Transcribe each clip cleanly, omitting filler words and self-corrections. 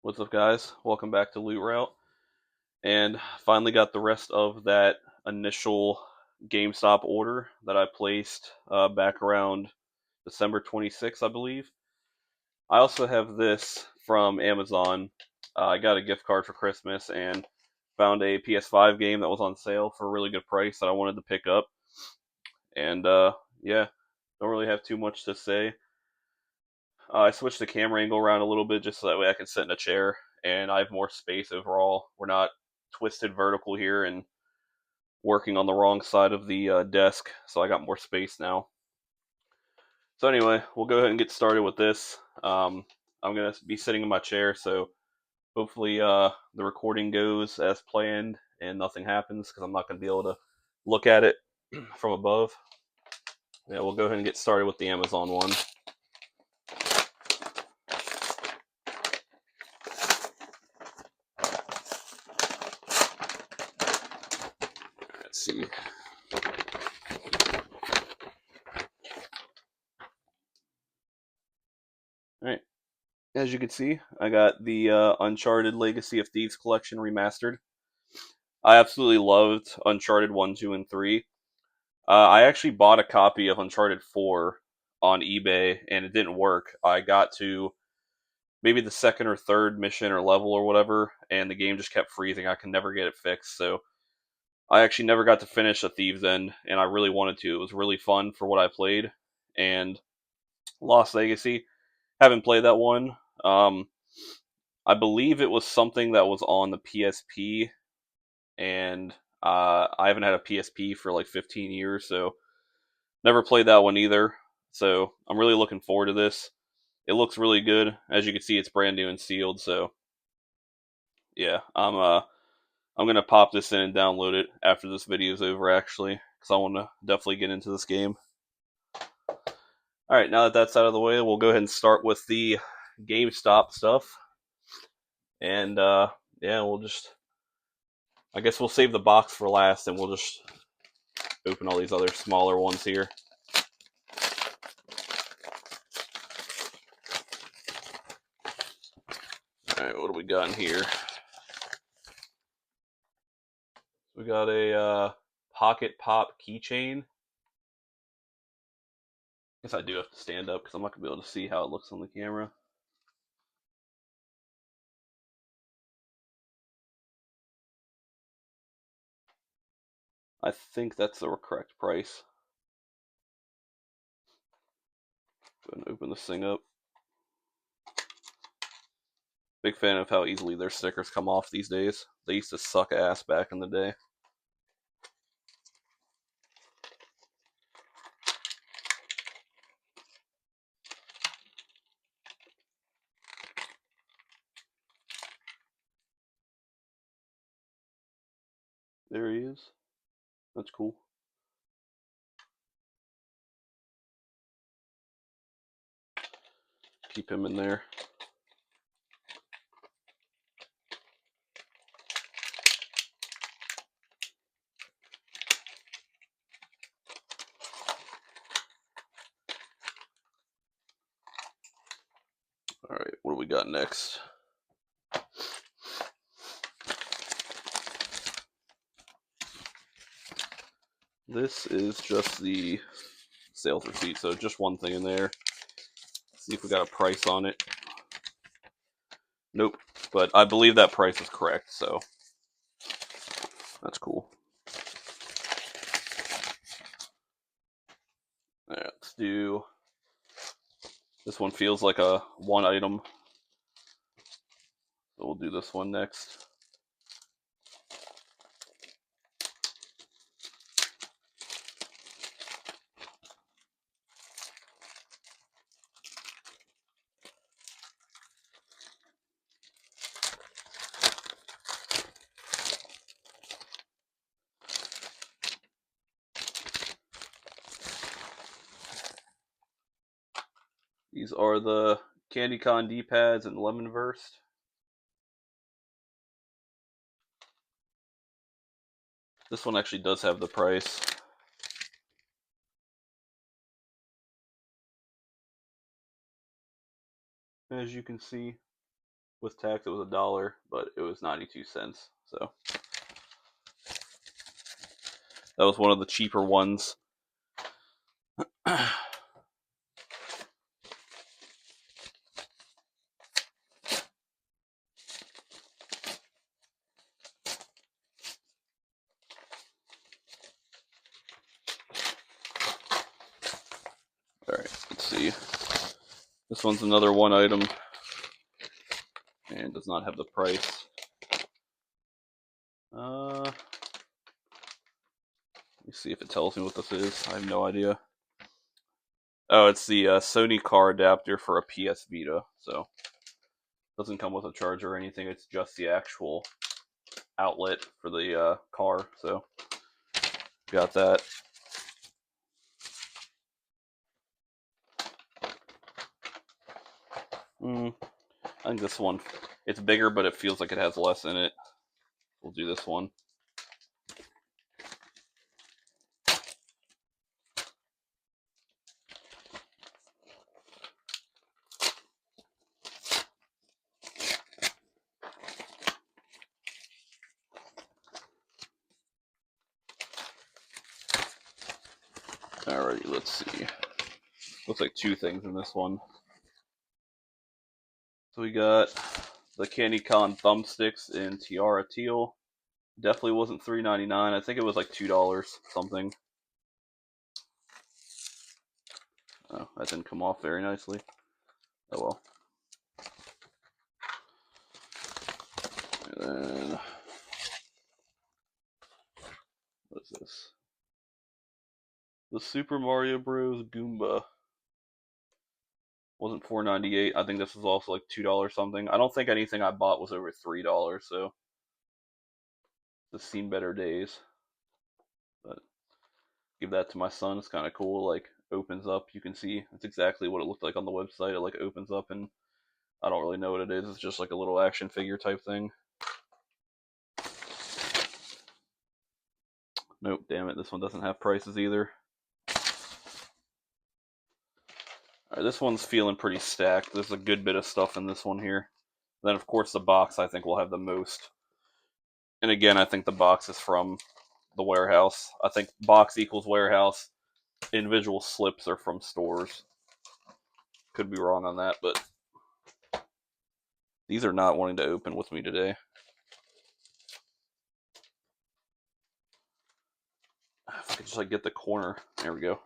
What's up, guys? Welcome back to Loot Route. And finally got the rest of that initial GameStop order that I placed back around December 26th, I believe. I also have this from Amazon. I got a gift card for Christmas and found a PS5 game that was on sale for a really good price that I wanted to pick up. And yeah, don't really have too much to say. I switched the camera angle around a little bit just so that way I can sit in a chair and I have more space overall. We're not twisted vertical here and working on the wrong side of the desk, so I got more space now. So anyway, we'll go ahead and get started with this. I'm gonna be sitting in my chair, so hopefully the recording goes as planned and nothing happens because I'm not gonna be able to look at it from above. Yeah, we'll go ahead and get started with the Amazon one. Let's see. All right. As you can see, I got the Uncharted Legacy of Thieves collection remastered. I absolutely loved Uncharted 1, 2, and 3. I actually bought a copy of Uncharted 4 on eBay and it didn't work. I got to maybe the second or third mission or level or whatever, and the game just kept freezing. I could never get it fixed, so I actually never got to finish A Thieves End, and I really wanted to. It was really fun for what I played. And Lost Legacy, haven't played that one. I believe it was something that was on the PSP, and I haven't had a PSP for like 15 years, so never played that one either. So I'm really looking forward to this. It looks really good. As you can see, it's brand new and sealed. So yeah, I'm gonna pop this in and download it after this video is over, actually, because I want to definitely get into this game. All right, now that that's out of the way, we'll go ahead and start with the GameStop stuff. And yeah, I guess we'll save the box for last, and we'll just open all these other smaller ones here. All right, what do we got in here? We got a Pocket Pop keychain. Guess I do have to stand up because I'm not gonna be able to see how it looks on the camera. I think that's the correct price. Go ahead and open this thing up. Big fan of how easily their stickers come off these days. They used to suck ass back in the day. There he is. That's cool. Keep him in there. Alright, what do we got next? This is just the sales receipt, so just one thing in there. See if we got a price on it. Nope, but I believe that price is correct, so that's cool. Alright, let's do... This one feels like a one item, so we'll do this one next. These are the CandyCon D-pads and Lemonverse. This one actually does have the price. As you can see, With tax, it was $1, but it was 92 cents. So that was one of the cheaper ones. All right, let's see. This one's another one item and does not have the price. Let me see if it tells me what this is. I have no idea. Oh, it's the Sony car adapter for a PS Vita. So it doesn't come with a charger or anything. It's just the actual outlet for the car. So got that. I think this one, it's bigger, but it feels like it has less in it. We'll do this one. Alrighty, let's see. Looks like two things in this one. So we got the Candy Con thumbsticks in Tiara Teal. Definitely wasn't $3.99. I think it was like $2 something. Oh, that didn't come off very nicely. Oh well. And then what is this? The Super Mario Bros. Goomba. Wasn't $4.98. I think this was also like $2 something. I don't think anything I bought was over $3, so it's seen better days. But give that to my son. It's kind of cool. Like opens up. You can see it's exactly what it looked like on the website. It like opens up, and I don't really know what it is. It's just like a little action figure type thing. Nope, damn it. This one doesn't have prices either. Alright, this one's feeling pretty stacked. There's a good bit of stuff in this one here. Then, of course, the box I think will have the most. And again, I think the box is from the warehouse. I think box equals warehouse. Individual slips are from stores. Could be wrong on that, but these are not wanting to open with me today. If I could just like get the corner. There we go.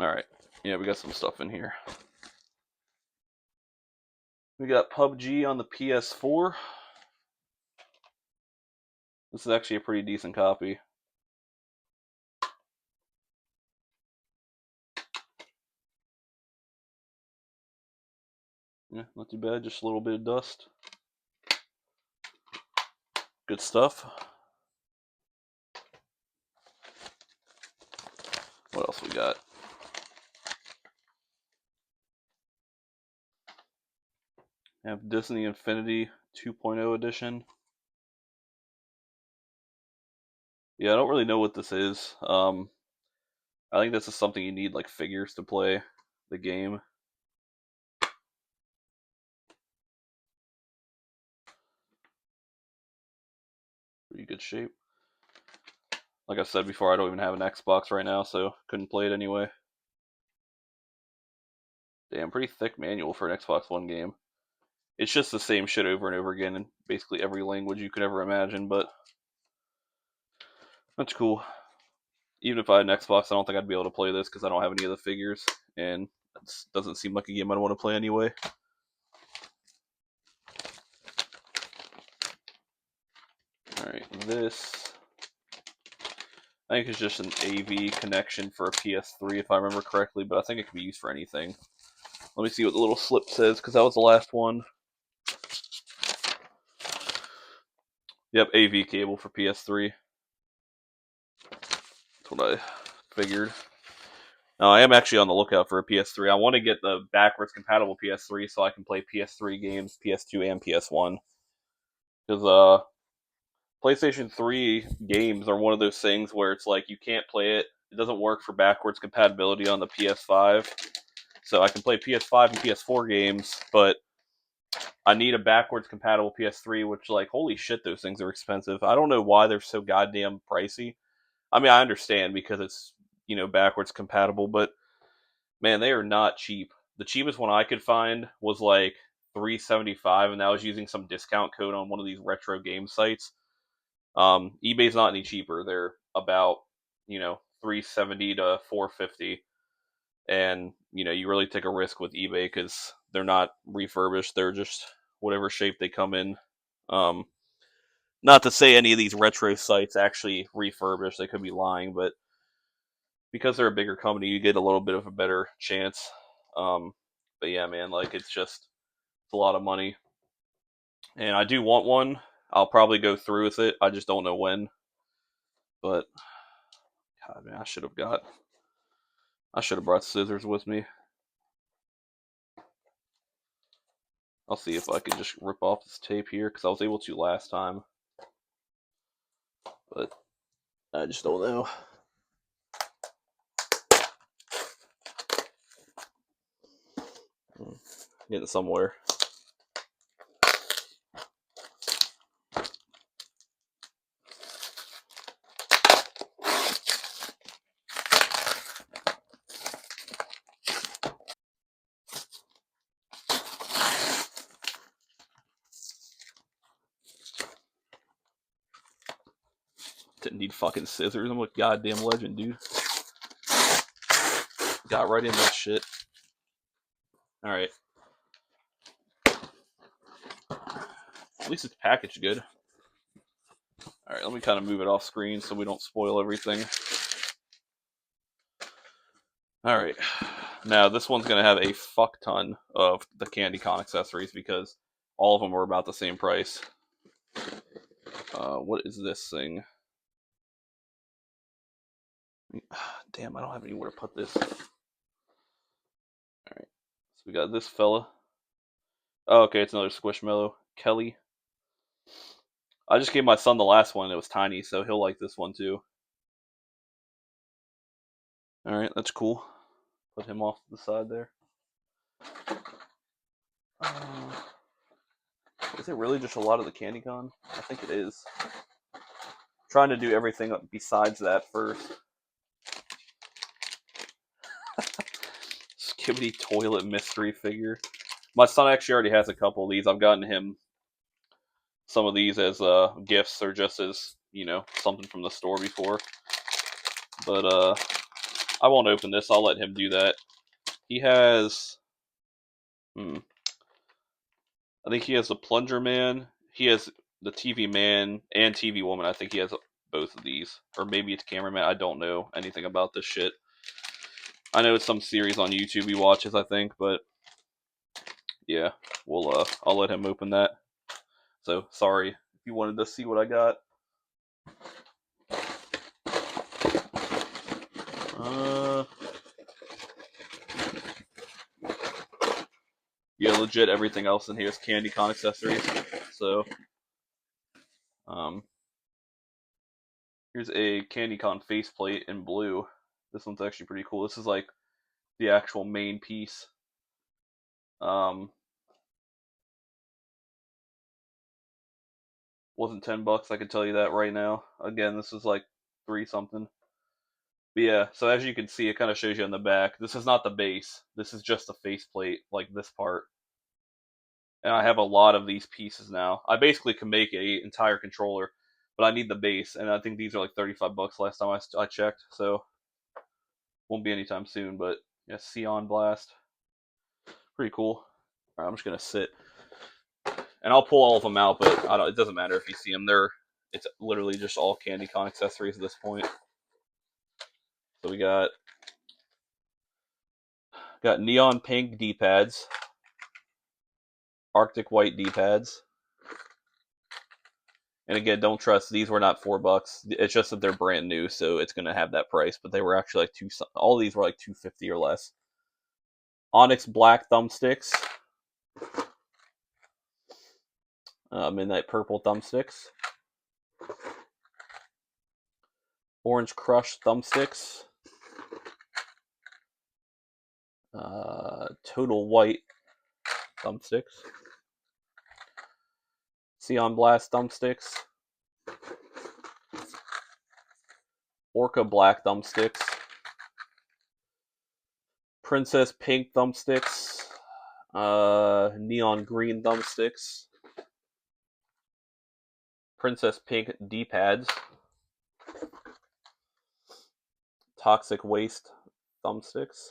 Alright. Yeah, we got some stuff in here. We got PUBG on the PS4. This is actually a pretty decent copy. Yeah, not too bad. Just a little bit of dust. Good stuff. What else we got? We have Disney Infinity 2.0 edition. Yeah, I don't really know what this is. I think this is something you need like figures to play the game. Pretty good shape. Like I said before, I don't even have an Xbox right now, so couldn't play it anyway. Damn, pretty thick manual for an Xbox One game. It's just the same shit over and over again in basically every language you could ever imagine, but that's cool. Even if I had an Xbox, I don't think I'd be able to play this because I don't have any of the figures, and it doesn't seem like a game I'd want to play anyway. Alright, this I think it's just an AV connection for a PS3 if I remember correctly, but I think it can be used for anything. Let me see what the little slip says, because that was the last one. Yep, AV cable for PS3. That's what I figured. Now, I am actually on the lookout for a PS3. I want to get the backwards compatible PS3 so I can play PS3 games, PS2 and PS1. Because PlayStation 3 games are one of those things where it's like you can't play it it doesn't work for backwards compatibility on the PS5. So I can play PS5 and PS4 games, but I need a backwards compatible PS3, which, like, holy shit, those things are expensive. I don't know why they're so goddamn pricey. I mean, I understand because it's, backwards compatible, but man, they are not cheap. The cheapest one I could find was like 375, and that was using some discount code on one of these retro game sites. eBay's not any cheaper. They're about 370 to 450, and you really take a risk with eBay because they're not refurbished. They're just whatever shape they come in. Um, Not to say any of these retro sites actually refurbished. They could be lying, but because they're a bigger company, you get a little bit of a better chance. Um, but yeah, man, like it's a lot of money, and I do want one. I'll probably go through with it. I just don't know when. But God, man, I should have brought scissors with me. I'll see if I can just rip off this tape here because I was able to last time, but I just don't know. Getting somewhere. Didn't need fucking scissors. I'm a goddamn legend, dude. Got right in that shit. Alright. At least it's packaged good. Alright, let me kind of move it off screen so we don't spoil everything. Alright. Now, this one's going to have a fuck ton of the Candy Con accessories because all of them are about the same price. What is this thing? Damn, I don't have anywhere to put this. Alright. So we got this fella. Oh, okay, it's another Squishmallow. Kelly. I just gave my son the last one. It was tiny, so he'll like this one too. Alright, that's cool. Put him off to the side there. Is it really just a lot of the Candy Con? I think it is. Trying to do everything besides that first. Skibidi toilet mystery figure. My son actually already has a couple of these. I've gotten him some of these as gifts or just as, something from the store before. But I won't open this. I'll let him do that. He has... I think he has the Plunger Man. He has the TV Man and TV Woman. I think he has both of these. Or maybe it's Cameraman. I don't know anything about this shit. I know it's some series on YouTube he watches, I think, but yeah, I'll let him open that. So sorry if you wanted to see what I got. Yeah, legit everything else in here is Candy Con accessories. So, here's a Candy Con faceplate in blue. This one's actually pretty cool. This is like the actual main piece. Wasn't $10, I can tell you that right now. Again, this is like 3 something. But yeah, so as you can see, it kind of shows you on the back. This is not the base. This is just the faceplate, like this part. And I have a lot of these pieces now. I basically can make an entire controller, but I need the base, and I think these are like $35 last time I checked. So won't be anytime soon. But yeah, Xeon Blast, pretty cool. All right, I'm just gonna sit, and I'll pull all of them out, but it doesn't matter if you see them. It's literally just all Candy Con accessories at this point. So we got neon pink D-pads, Arctic white D-pads. And again, don't trust, these were not $4. It's just that they're brand new, so it's gonna have that price. But they were actually like all of these were like $2.50 or less. Onyx black thumbsticks, midnight purple thumbsticks, orange crush thumbsticks. Total White thumbsticks, Xeon Blast thumbsticks, Orca Black thumbsticks, Princess Pink thumbsticks, Neon Green thumbsticks, Princess Pink D-pads, Toxic Waste thumbsticks.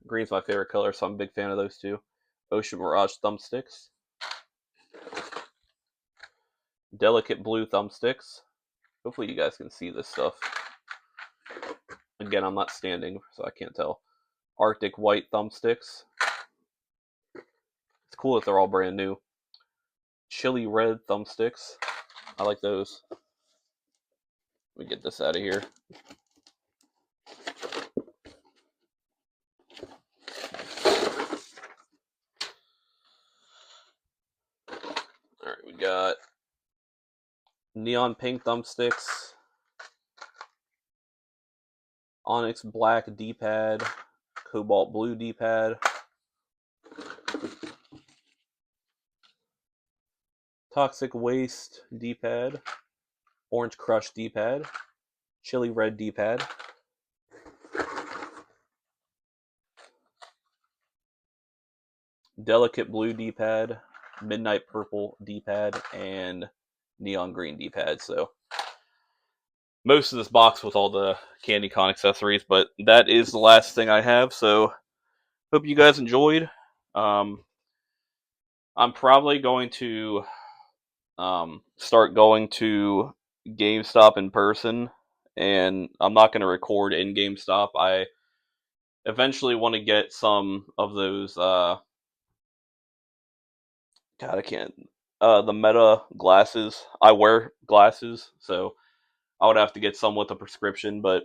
Green's my favorite color, so I'm a big fan of those two. Ocean Mirage thumbsticks, Delicate Blue thumbsticks. Hopefully you guys can see this stuff. Again, I'm not standing, so I can't tell. Arctic White thumbsticks. It's cool that they're all brand new. Chili Red thumbsticks. I like those. Let me get this out of here. Alright, we got Neon Pink thumbsticks, Onyx Black D-pad, Cobalt Blue D-pad, Toxic Waste D-pad, Orange Crush D-pad, Chili Red D-pad, Delicate Blue D-pad, Midnight Purple D-pad, and Neon Green D-pad. So most of this box with all the CandyCon accessories, but that is the last thing I have. So hope you guys enjoyed. I'm probably going to start going to GameStop in person, and I'm not going to record in GameStop. I eventually want to get some of those. God, I can't. The Meta glasses. I wear glasses, so I would have to get some with a prescription, but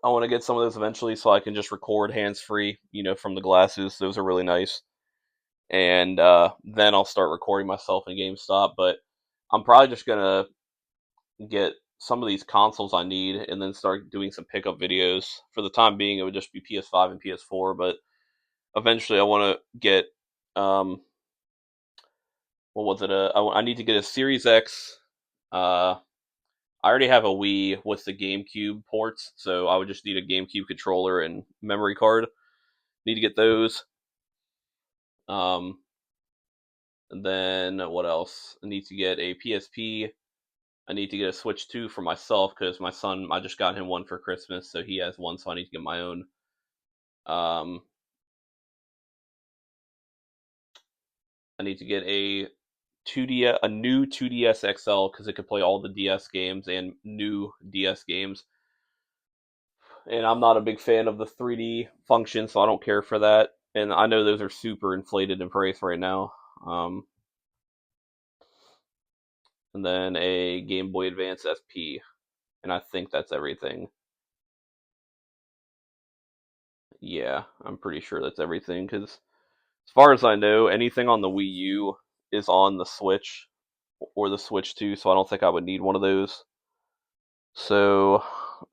I want to get some of those eventually so I can just record hands free, from the glasses. Those are really nice. And then I'll start recording myself in GameStop. But I'm probably just gonna get some of these consoles I need and then start doing some pickup videos. For the time being, it would just be PS5 and PS4, but eventually I want to get what was it? I need to get a Series X. I already have a Wii with the GameCube ports, so I would just need a GameCube controller and memory card. Need to get those. Um, and then what else? I need to get a PSP. I need to get a Switch 2 for myself because my son, I just got him one for Christmas, so he has one, so I need to get my own. Um, I need to get a new 2DS XL because it could play all the DS games and new DS games. And I'm not a big fan of the 3D function, so I don't care for that. And I know those are super inflated in price right now. And then a Game Boy Advance SP, and I think that's everything. Yeah, I'm pretty sure that's everything because, as far as I know, anything on the Wii U is on the Switch or the Switch 2, so I don't think I would need one of those. So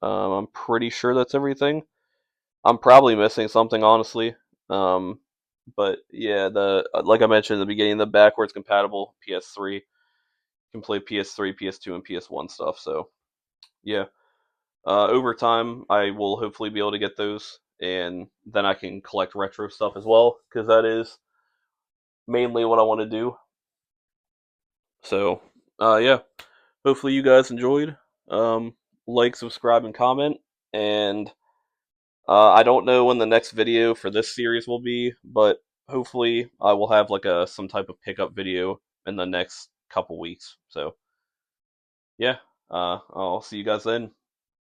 I'm pretty sure that's everything. I'm probably missing something, honestly. Um, but yeah, the like I mentioned in the beginning, the backwards compatible PS3 can play PS3, PS2, and PS1 stuff. So yeah, over time, I will hopefully be able to get those, and then I can collect retro stuff as well because that is mainly what I want to do. So yeah, hopefully you guys enjoyed. Um, like, subscribe, and comment, and I don't know when the next video for this series will be, but hopefully I will have like some type of pickup video in the next couple weeks. So yeah, I'll see you guys then.